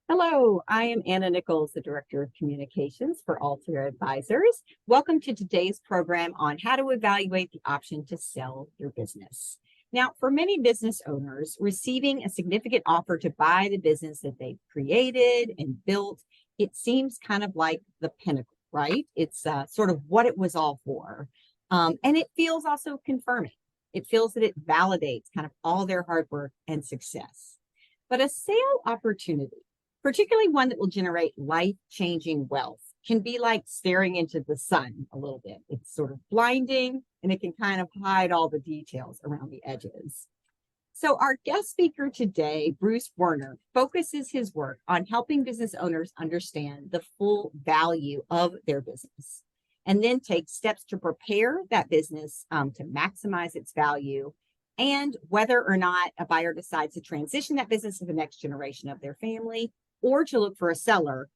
Hello, I am Anna Nichols, the Director of Communications for Altair Advisors. Welcome to today's program on how to evaluate the option to sell your business. Now, for many business owners, receiving a significant offer to buy the business that they've created and built, it seems kind of like the pinnacle, right? It's sort of what it was all for. And it feels also confirming. It feels that it validates kind of all their hard work and success. But a sale opportunity, particularly one that will generate life-changing wealth, can be like staring into the sun a little bit. It's sort of blinding and it can kind of hide all the details around the edges. So, our guest speaker today, Bruce Werner, focuses his work on helping business owners understand the full value of their business and then take steps to prepare that business to maximize its value and whether or not a buyer decides to transition that business to the next generation of their family or to look for a seller.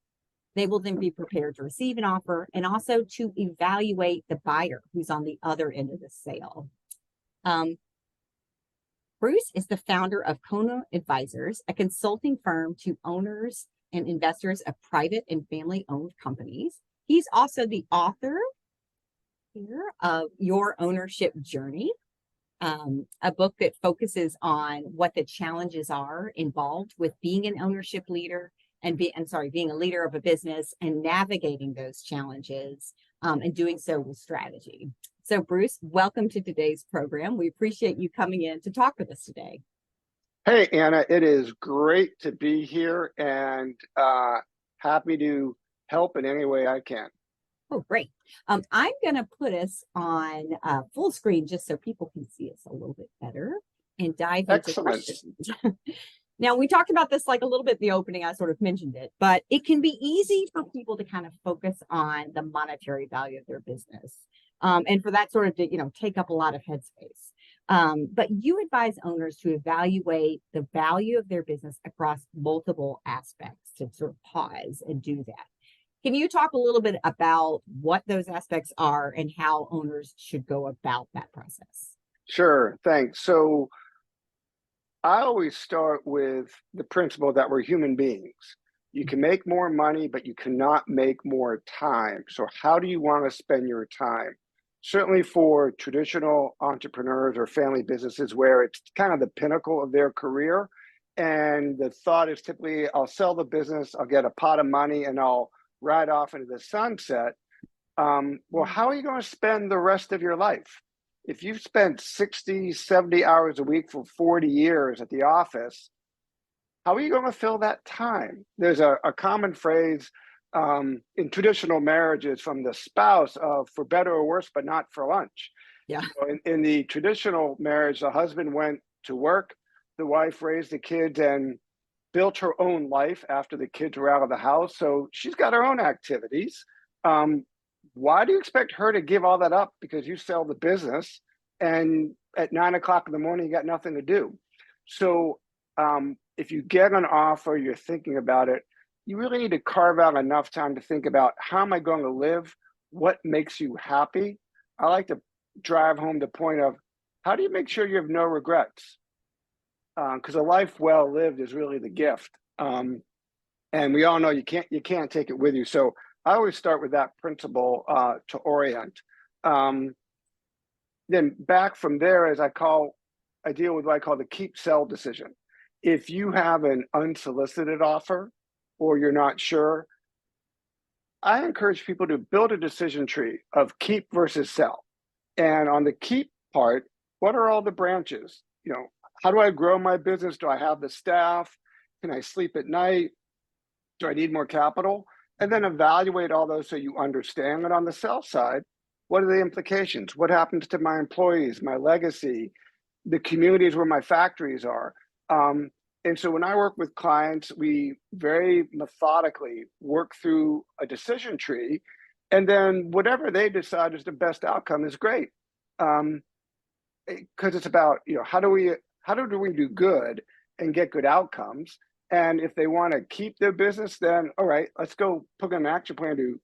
They will then be prepared to receive an offer and also to evaluate the buyer who's on the other end of the sale. Bruce is the founder of Kona Advisors, a consulting firm to owners and investors of private and family-owned companies. He's also the author here of Your Ownership Journey, a book that focuses on what the challenges are involved with being an ownership leader and being a leader of a business and navigating those challenges and doing so with strategy. So, Bruce, welcome to today's program. We appreciate you coming in to talk with us today. Hey, Anna, it is great to be here and happy to help in any way I can. Oh, great. I'm going to put us on full screen just so people can see us a little bit better and dive into questions. Now, we talked about this like a little bit in the opening. I sort of mentioned it, but it can be easy for people to kind of focus on the monetary value of their business. And for that sort of to, take up a lot of headspace. But you advise owners to evaluate the value of their business across multiple aspects to sort of pause and do that. Can you talk a little bit about what those aspects are and how owners should go about that process? Sure, thanks. So I always start with the principle that we're human beings. You can make more money, but you cannot make more time. So how do you want to spend your time? Certainly for traditional entrepreneurs or family businesses where it's kind of the pinnacle of their career. And the thought is typically, I'll sell the business, I'll get a pot of money, and I'll ride off into the sunset. Well, how are you going to spend the rest of your life? If you've spent 60, 70 hours a week for 40 years at the office, how are you going to fill that time? There's a common phrase in traditional marriages from the spouse of for better or worse, but not for lunch. Yeah. So in the traditional marriage, the husband went to work, the wife raised the kids and built her own life after the kids were out of the house. So she's got her own activities. Why do you expect her to give all that up because you sell the business and at 9 o'clock in the morning, you got nothing to do? So if you get an offer, you're thinking about it, you really need to carve out enough time to think about how am I going to live? What makes you happy? I like to drive home the point of how do you make sure you have no regrets? Because a life well lived is really the gift. And we all know you can't take it with you. So I always start with that principle to orient. Then back from there, I deal with what I call the keep sell decision. If you have an unsolicited offer or you're not sure, I encourage people to build a decision tree of keep versus sell. And on the keep part, what are all the branches? How do I grow my business? Do I have the staff? Can I sleep at night? Do I need more capital? And then evaluate all those so you understand. And on the sell side, what are the implications? What happens to my employees, my legacy, the communities where my factories are? And so when I work with clients, we very methodically work through a decision tree. And then whatever they decide is the best outcome is great. Because it's about, how do we do good and get good outcomes? And if they want to keep their business, then all right, let's go put an action plan to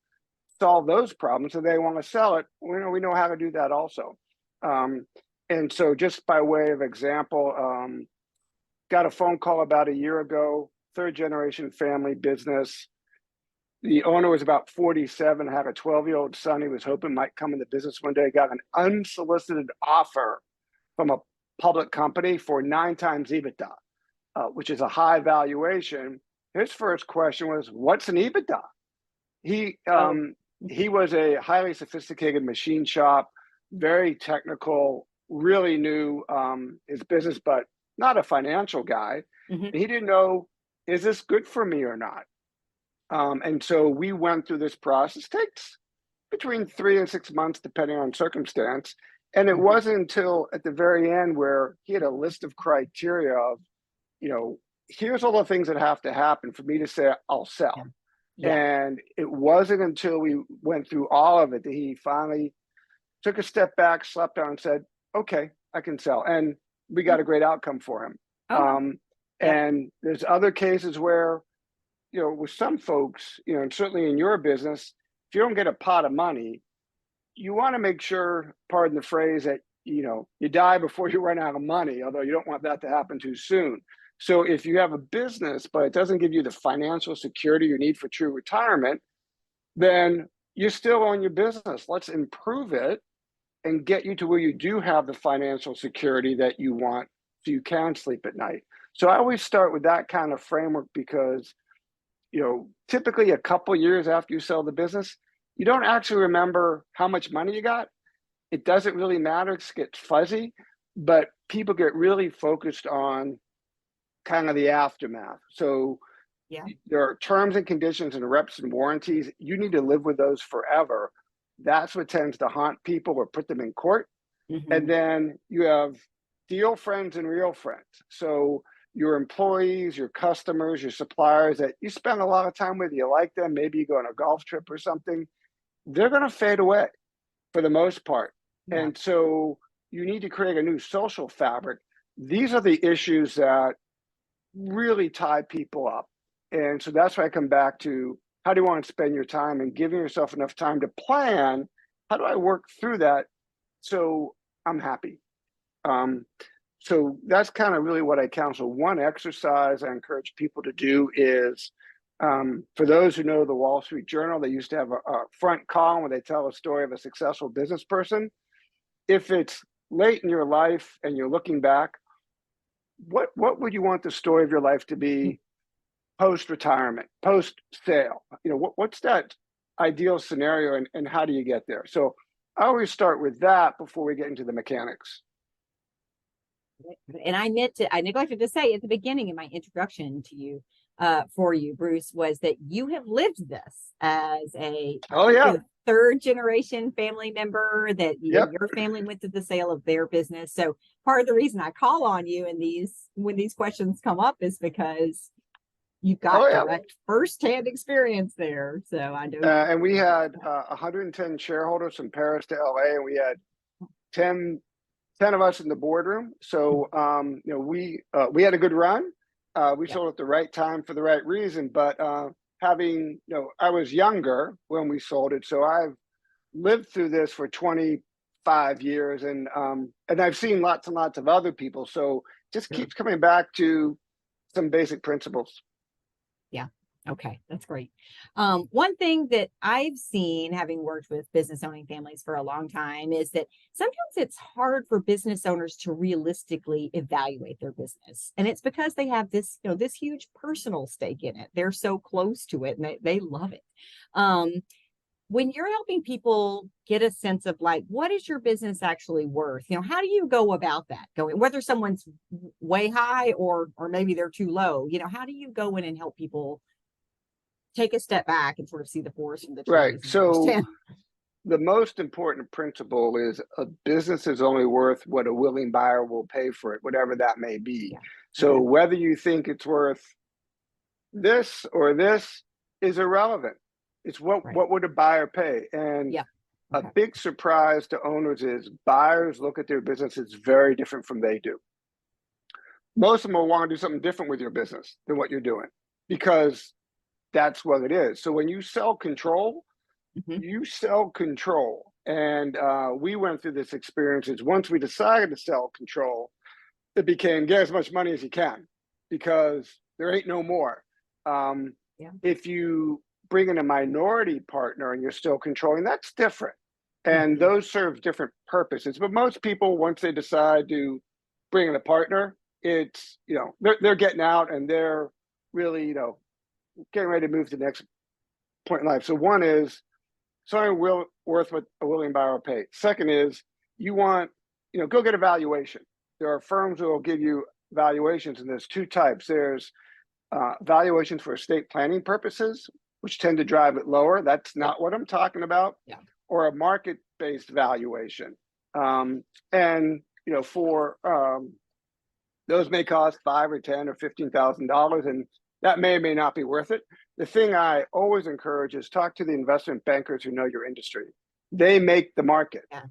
solve those problems. If they want to sell it, we know how to do that also. And so just by way of example, got a phone call about a year ago third generation family business. The owner was about 47, had a 12-year-old son he was hoping might come into business one day, got an unsolicited offer from a public company for 9 times EBITDA, which is a high valuation. His first question was, what's an EBITDA? He was a highly sophisticated machine shop, very technical, really knew his business, but not a financial guy. Mhm. He didn't know, is this good for me or not? And so we went through this process. It takes between 3 and 6 months, depending on circumstance. And it Mhm. wasn't until at the very end where he had a list of criteria of, here's all the things that have to happen for me to say I'll sell. Yeah. Yeah. And it wasn't until we went through all of it that he finally took a step back, slept down, and said, okay, I can sell. And we got a great outcome for him. Okay. Yep. And there's other cases where, with some folks, and certainly in your business, if you don't get a pot of money, you want to make sure, pardon the phrase, that, you die before you run out of money, although you don't want that to happen too soon. So if you have a business, but it doesn't give you the financial security you need for true retirement, then you still own your business. Let's improve it and get you to where you do have the financial security that you want so you can sleep at night. So I always start with that kind of framework because, typically a couple years after you sell the business, you don't actually remember how much money you got. It doesn't really matter. It gets fuzzy, but people get really focused on kind of the aftermath. So Yeah. there are terms and conditions and reps and warranties. You need to live with those forever. That's what tends to haunt people or put them in court. Mhm. And then you have deal friends and real friends. So your employees, your customers, your suppliers that you spend a lot of time with, you like them, maybe you go on a golf trip or something, they're going to fade away for the most part. Yeah. And so you need to create a new social fabric. These are the issues that really tie people up. And so that's why I come back to, how do you want to spend your time, and giving yourself enough time to plan, how do I work through that so I'm happy? So that's kind of really what I counsel. One exercise I encourage people to do is, for those who know the Wall Street Journal, they used to have a front column where they tell a story of a successful business person. If it's late in your life and you're looking back, what would you want the story of your life to be post-retirement, post-sale? What's that ideal scenario, and how do you get there? So I always start with that before we get into the mechanics. And I neglected to say at the beginning in my introduction to you, for you, Bruce, was that you have lived this as a Oh yeah. third generation family member, that Yep. your family went through the sale of their business. So part of the reason I call on you when these questions come up is because you've got direct firsthand experience there. So I know. And we had 110 shareholders from Paris to LA, and we had 10 of us in the boardroom. So we had a good run. We sold at the right time for the right reason, but I was younger when we sold it, so I've lived through this for 25 years, and I've seen lots and lots of other people. So just keeps coming back to some basic principles. Yeah. Okay, that's great. One thing that I've seen, having worked with business owning families for a long time, is that sometimes it's hard for business owners to realistically evaluate their business. And it's because they have this, this huge personal stake in it. They're so close to it and they love it. When you're helping people get a sense of like, what is your business actually worth? How do you go about that? Whether someone's way high or maybe they're too low, how do you go in and help people take a step back and sort of see the forest from the trees? Right. So the most important principle is a business is only worth what a willing buyer will pay for it, whatever that may be. Yeah. So whether you think it's worth this or this is irrelevant. It's what would a buyer pay? And a big surprise to owners is buyers look at their businesses very different from they do. Most of them will want to do something different with your business than what you're doing, because that's what it is. So when you sell control, you sell control. And we went through this experience. Once we decided to sell control, it became get as much money as you can, because there ain't no more. Yeah. If you bring in a minority partner and you're still controlling, that's different. And Mhm. those serve different purposes. But most people, once they decide to bring in a partner, it's, they're getting out and they're really, getting ready to move to the next point in life. So one is something worth what a willing buyer will pay. Second is you want, go get a valuation. There are firms that will give you valuations, and there's two types. There's valuations for estate planning purposes, which tend to drive it lower. That's not what I'm talking about. Yeah. Or a market-based valuation. And for those may cost $5 or $10 or $15,000, and that may or may not be worth it. The thing I always encourage is talk to the investment bankers who know your industry. They make the market. Yeah.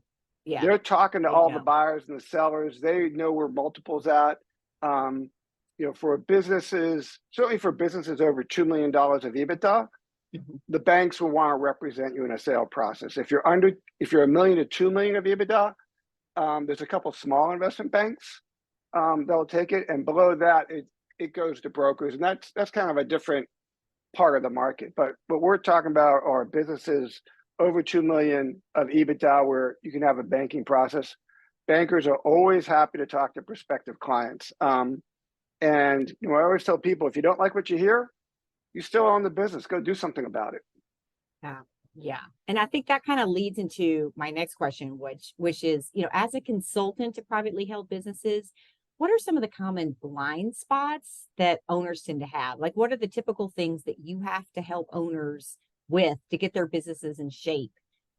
Yeah. They're talking to They all the know. buyers and the sellers. They know where multiples at. For businesses, certainly for businesses over $2 million of EBITDA, Mhm. the banks will want to represent you in a sale process. If you're $1 million to $2 million of EBITDA, there's a couple small investment banks that'll take it, and below that, it goes to brokers, and that's kind of a different part of the market. But what we're talking about are businesses over 2 million of EBITDA where you can have a banking process. Bankers are always happy to talk to prospective clients. And I always tell people, if you don't like what you hear, you still own the business. Go do something about it. Yeah. Yeah. And I think that kind of leads into my next question, which is, as a consultant to privately held businesses, what are some of the common blind spots that owners tend to have? Like, what are the typical things that you have to help owners with to get their businesses in shape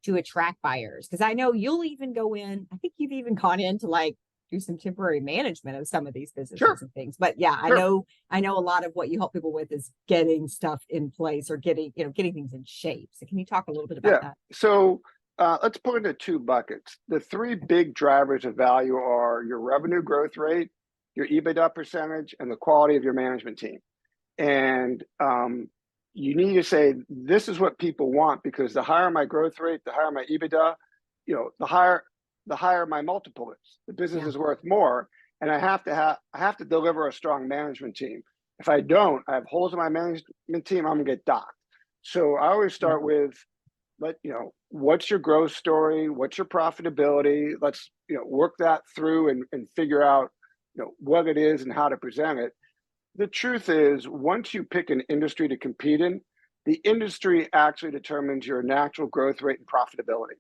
to attract buyers? Because I know you'll even go in, I think you've even gone in to like do some temporary management of some of these businesses Sure, and things. But yeah, sure. I know a lot of what you help people with is getting stuff in place or getting things in shape. So can you talk a little bit about Yeah. that? So let's put it into two buckets. The three big drivers of value are your revenue growth rate, your EBITDA percentage, and the quality of your management team. And you need to say, this is what people want, because the higher my growth rate, the higher my EBITDA, the higher my multiple is. The business Yeah. is worth more, and I have to deliver a strong management team. If I don't, I have holes in my management team, I'm gonna get docked. So I always Yeah. start with, what's your growth story? What's your profitability? Let's, work that through and figure out, what it is and how to present it. The truth is, once you pick an industry to compete in, the industry actually determines your natural growth rate and profitability.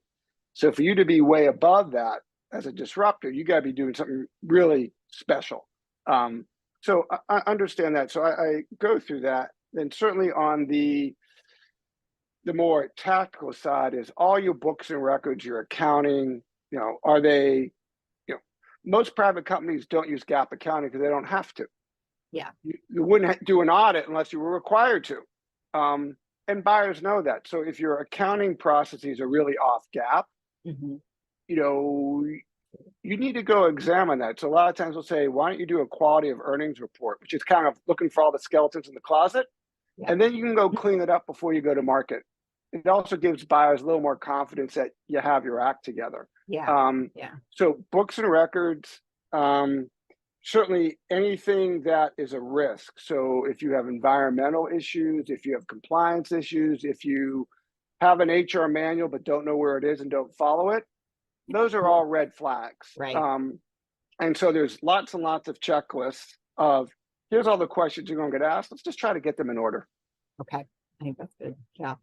So for you to be way above that as a disruptor, you got to be doing something really special. So I understand that. So I go through that. Then certainly on the more tactical side is all your books and records, your accounting, are they, most private companies don't use GAAP accounting because they don't have to. Yeah. You wouldn't do an audit unless you were required to. And buyers know that. So if your accounting processes are really off GAAP, Hmm. you need to go examine that. So a lot of times we'll say, why don't you do a quality of earnings report, which is kind of looking for all the skeletons in the closet, Yeah. and then you can go clean it up before you go to market. It also gives buyers a little more confidence that you have your act together. Yeah. Yeah. So books and records, certainly anything that is a risk. So if you have environmental issues, if you have compliance issues, if you have an HR manual but don't know where it is and don't follow it, those are all red flags. Right. And so there's lots and lots of checklists of, here's all the questions you're going to get asked. Let's just try to get them in order. Okay. I think that's good. Yeah.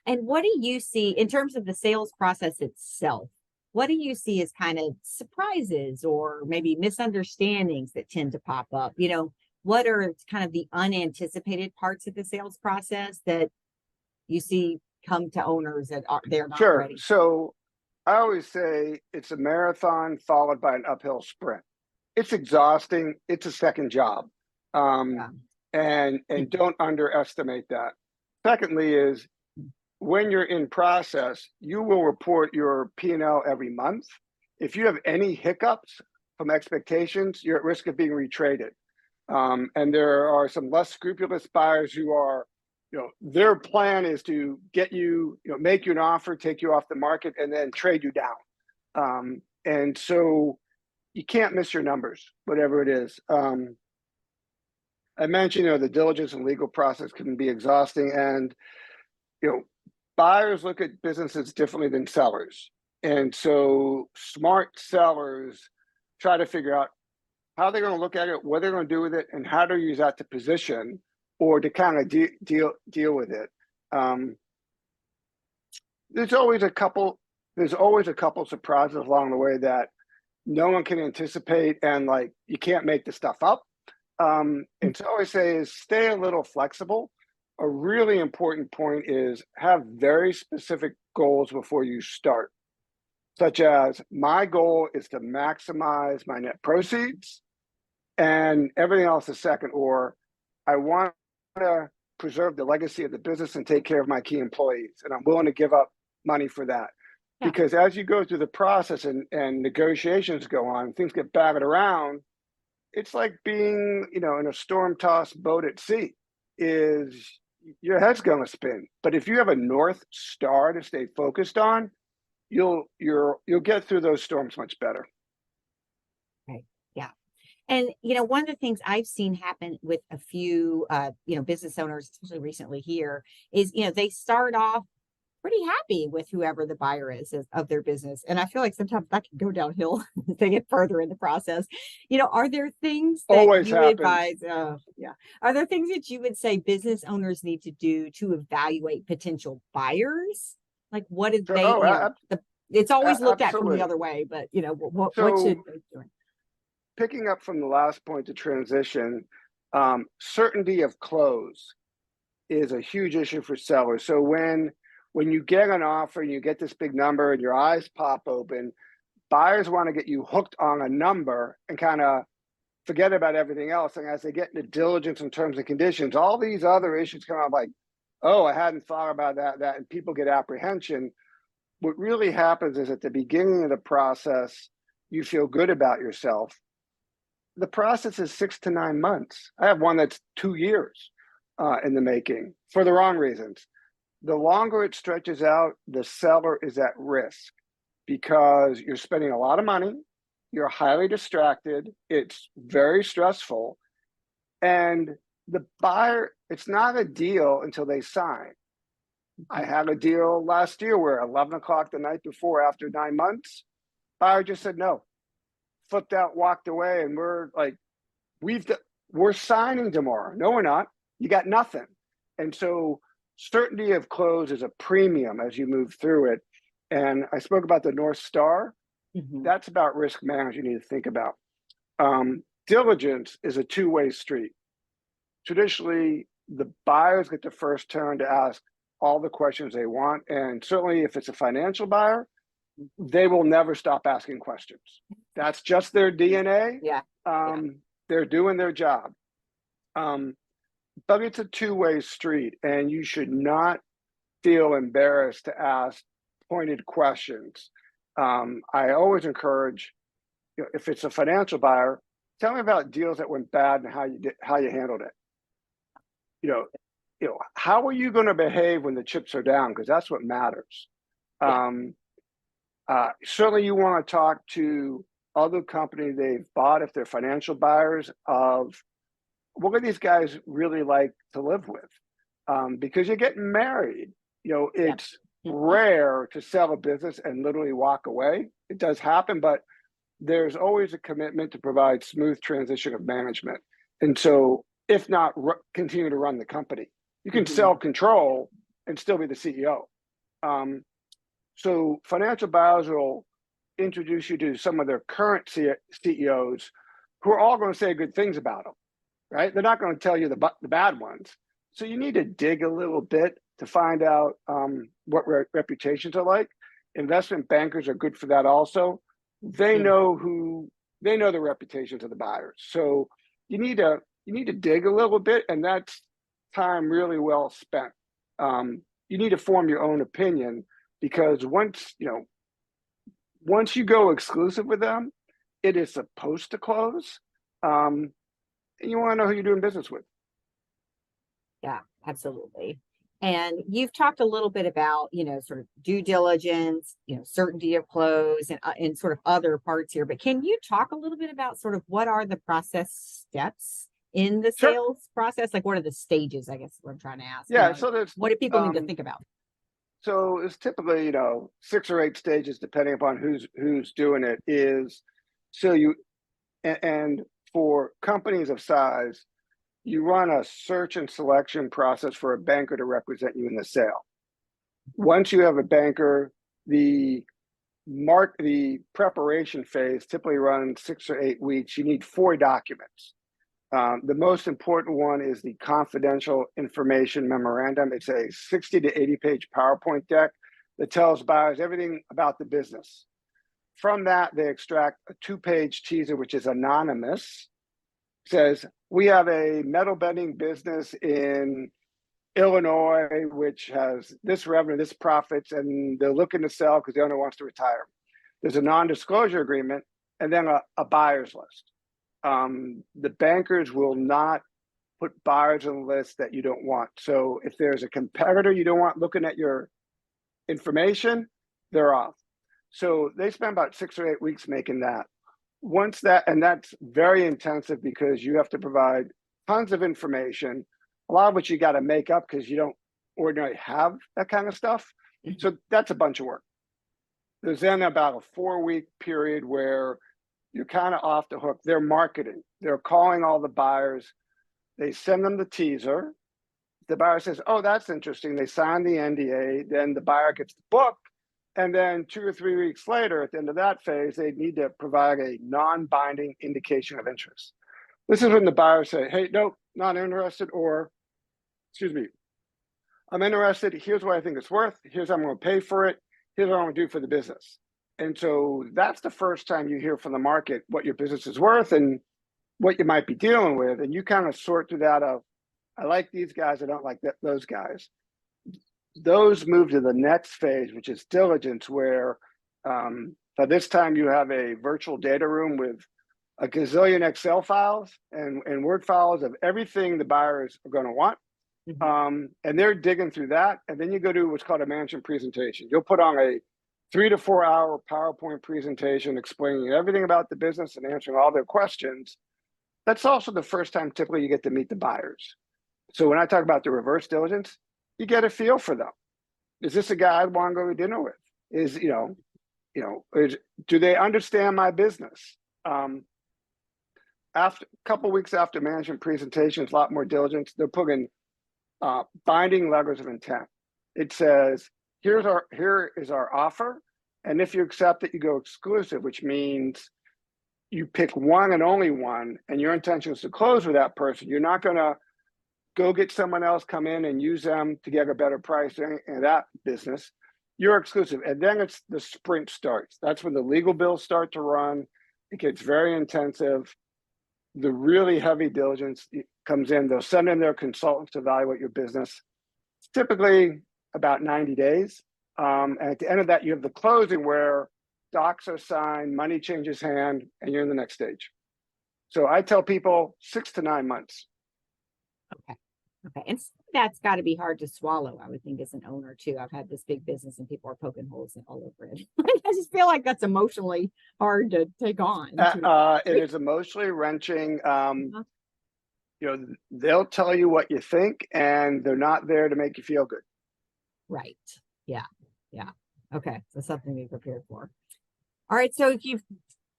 And what do you see in terms of the sales process itself? What do you see as kind of surprises or maybe misunderstandings that tend to pop up? What are kind of the unanticipated parts of the sales process that you see come to owners that they're not Sure. ready? So I always say it's a marathon followed by an uphill sprint. It's exhausting. It's a second job. Yeah. And don't underestimate that. Secondly is, when you're in process, you will report your P&L every month. If you have any hiccups from expectations, you're at risk of being retraded. And there are some less scrupulous buyers who are, their plan is to get you, make you an offer, take you off the market, and then trade you down. And so you can't miss your numbers, whatever it is. I mentioned, the diligence and legal process can be exhausting, and buyers look at businesses differently than sellers, and so smart sellers try to figure out how they're going to look at it, what they're going to do with it, and how to use that to position or to kind of deal with it. Um, there's always a couple. There's always a couple surprises along the way that no one can anticipate, and like you can't make the stuff up. And so I always say is stay a little flexible. A really important point is have very specific goals before you start, such as my goal is to maximize my net proceeds and everything else is second, or I want to preserve the legacy of the business and take care of my key employees, and I'm willing to give up money for that. Yeah. Because as you go through the process and negotiations go on, things get batted around. It's like being, in a storm-tossed boat at sea. Is your head's going to spin. But if you have a North Star to stay focused on, you'll get through those storms much better. Right. Yeah. And, one of the things I've seen happen with a few, business owners, especially recently here, is, they start off pretty happy with whoever the buyer is of their business. And I feel like sometimes that can go downhill as they get further in the process. Are there things that Always you happens. advise? Yeah. Are there things that you would say business owners need to do to evaluate potential buyers? Like what did they, it's always looked at from the other way, but what should they be doing? Picking up from the last point to transition, certainty of close is a huge issue for sellers. So when you get an offer and you get this big number and your eyes pop open, buyers want to get you hooked on a number and kind of forget about everything else. And as they get into diligence and terms and conditions, all these other issues come out like, oh, I hadn't thought about that, and people get apprehension. What really happens is at the beginning of the process, you feel good about yourself. The process is 6 to 9 months. I have one that's 2 years in the making for the wrong reasons. The longer it stretches out, the seller is at risk because you're spending a lot of money, you're highly distracted, it's very stressful, and the buyer, it's not a deal until they sign. I had a deal last year where 11 o'clock the night before, after 9 months, buyer just said no, flipped out, walked away, and we're like, we're signing tomorrow. No, we're not. You got nothing. And so certainty of close is a premium as you move through it. And I spoke about the North Star. Mm-hmm. That's about risk management you need to think about. Diligence is a two-way street. Traditionally, the buyers get the first turn to ask all the questions they want. And certainly if it's a financial buyer, they will never stop asking questions. That's just their DNA. Yeah. They're doing their job. But it's a two-way street, and you should not feel embarrassed to ask pointed questions. I always encourage, if it's a financial buyer, tell me about deals that went bad and how you handled it. How are you going to behave when the chips are down? Because that's what matters. Certainly, you want to talk to other companies they've bought if they're financial buyers of what do these guys really like to live with? Because you're getting married. It's rare to sell a business and literally walk away. It does happen, but there's always a commitment to provide smooth transition of management. And so, if not, continue to run the company. You can sell control and still be the CEO. So financial buyers will introduce you to some of their current CEOs who are all going to say good things about them, right? They're not going to tell you the bad ones. So you need to dig a little bit to find out what reputations are like. Investment bankers are good for that also. They know the reputations of the buyers. So you need to dig a little bit, and that's time really well spent. You need to form your own opinion, because once you go exclusive with them, it is supposed to close. And you want to know who you're doing business with. Yeah, absolutely. And you've talked a little bit about, sort of due diligence, certainty of close and sort of other parts here. But can you talk a little bit about sort of what are the process steps in the Sure. sales process? Like, what are the stages? I guess is what I'm trying to ask. Yeah. So there's, What do people need to think about? so it's typically, 6 or 8 stages, depending upon who's doing it. Is so you and for companies of size, you run a search and selection process for a banker to represent you in the sale. Once you have a banker, the preparation phase typically runs 6 or 8 weeks. You need 4 documents. The most important one is the confidential information memorandum. It's a 60 to 80 page PowerPoint deck that tells buyers everything about the business. From that, they extract a 2-page teaser, which is anonymous. It says, we have a metal bending business in Illinois, which has this revenue, this profits, and they're looking to sell because the owner wants to retire. There's a non-disclosure agreement, and then a buyer's list. The bankers will not put buyers on the list that you don't want. So if there's a competitor you don't want looking at your information, they're off. So they spend about 6 or 8 weeks making that. Once that, and that's very intensive because you have to provide tons of information, a lot of which you got to make up because you don't ordinarily have that kind of stuff. So that's a bunch of work. There's then about a 4-week period where you're kind of off the hook. They're marketing. They're calling all the buyers. They send them the teaser. The buyer says, oh, that's interesting. They sign the NDA. Then the buyer gets the book. And then 2 or 3 weeks later, at the end of that phase, they need to provide a non-binding indication of interest. This is when the buyers say, hey, nope, not interested, or, excuse me, I'm interested. Here's what I think it's worth. Here's how I'm going to pay for it. Here's what I'm going to do for the business. And so that's the first time you hear from the market what your business is worth and what you might be dealing with. And you kind of sort through that of, I like these guys, I don't like those guys. Those move to the next phase, which is diligence, where by this time you have a virtual data room with a gazillion Excel files and Word files of everything the buyers are going to want. And they're digging through that. And then you go to what's called a management presentation. You'll put on a 3 to 4 hour PowerPoint presentation explaining everything about the business and answering all their questions. That's also the first time typically you get to meet the buyers. So when I talk about the reverse diligence, you get a feel for them. Is this a guy I'd want to go to dinner with? Do they understand my business? After a couple of weeks after management presentations, a lot more diligence. They're putting binding letters of intent. It says, here is our offer, and if you accept it, you go exclusive, which means you pick one and only one, and your intention is to close with that person. You're not going to go get someone else, come in and use them to get a better price in that business. You're exclusive. And then it's the sprint starts. That's when the legal bills start to run. It gets very intensive. The really heavy diligence comes in. They'll send in their consultants to evaluate your business. It's typically about 90 days. And at the end of that, you have the closing where docs are signed, money changes hand, and you're in the next stage. So I tell people 6 to 9 months. Okay. And that's got to be hard to swallow, I would think, as an owner too. I've had this big business and people are poking holes all over it. I just feel like that's emotionally hard to take on. It is emotionally wrenching. They'll tell you what you think, and they're not there to make you feel good. Right. Yeah. Okay. So something to be prepared for. All right. So if you've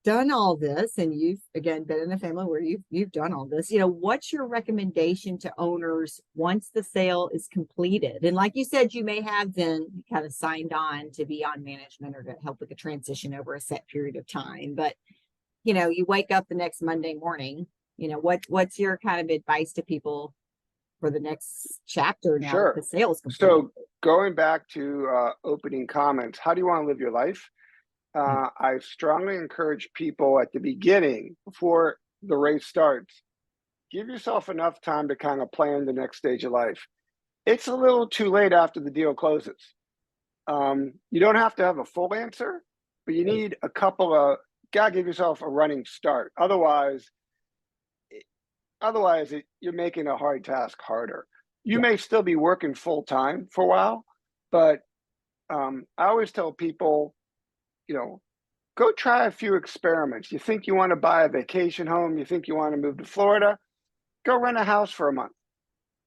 done all this and you've again been in a family where you've done all this, what's your recommendation to owners once the sale is completed? And like you said, you may have then kind of signed on to be on management or to help with the transition over a set period of time. But you wake up the next Monday morning, what's your kind of advice to people for the next chapter now that the sale is completed? So going back to opening comments, how do you want to live your life? I strongly encourage people at the beginning, before the race starts, give yourself enough time to kind of plan the next stage of life. It's a little too late after the deal closes. You don't have to have a full answer, but you need a couple of, gotta give yourself a running start. Otherwise, you're making a hard task harder. You may still be working full time for a while, but I always tell people, go try a few experiments. You think you want to buy a vacation home, you think you want to move to Florida, go rent a house for a month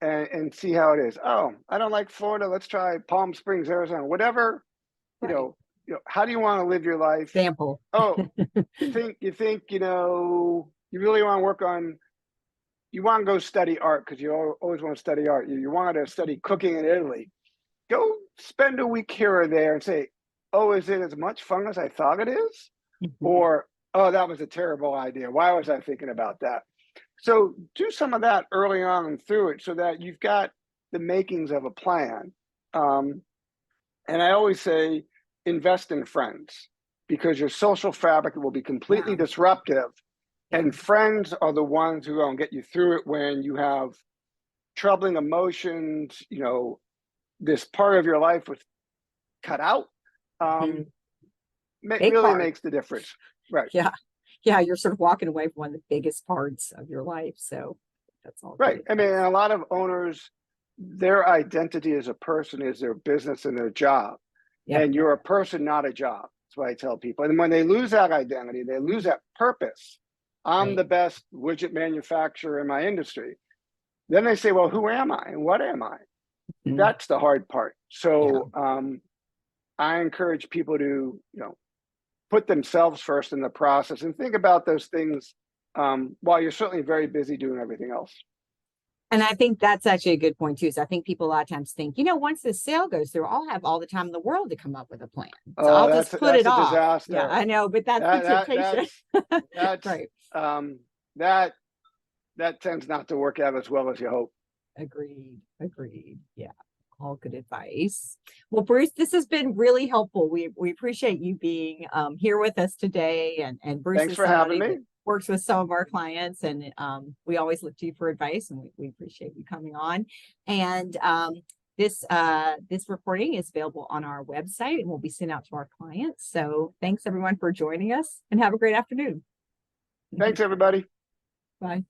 and see how it is. Oh, I don't like Florida. Let's try Palm Springs, Arizona, whatever, Right. how do you want to live your life? Example. Oh, you think, you really want to work on, you want to go study art because you always want to study art. You want to study cooking in Italy. Go spend a week here or there and say, oh, is it as much fun as I thought it is? Or, oh, that was a terrible idea. Why was I thinking about that? So do some of that early on and through it so that you've got the makings of a plan. And I always say, invest in friends because your social fabric will be completely disruptive. And friends are the ones who are going to get you through it when you have troubling emotions, this part of your life was cut out. Really makes the difference. Right. Yeah. You're sort of walking away from one of the biggest parts of your life. So that's all. Right. I mean, a lot of owners, their identity as a person is their business and their job. Yep. And you're a person, not a job. That's what I tell people. And when they lose that identity, they lose that purpose. I'm the best widget manufacturer in my industry. Then they say, well, who am I and what am I? That's the hard part. So I encourage people to, put themselves first in the process and think about those things while you're certainly very busy doing everything else. And I think that's actually a good point too. So I think people a lot of times think, once the sale goes through, I'll have all the time in the world to come up with a plan. So I'll just put it off. Disaster. Yeah, I know, but that's the temptation. That's right. That tends not to work out as well as you hope. Agreed. Yeah. All good advice. Well, Bruce, this has been really helpful. We appreciate you being here with us today. And Bruce, thanks for having me. Works with some of our clients, and we always look to you for advice, and we appreciate you coming on. And this recording is available on our website and will be sent out to our clients. So thanks everyone for joining us, and have a great afternoon. Thanks everybody. Bye.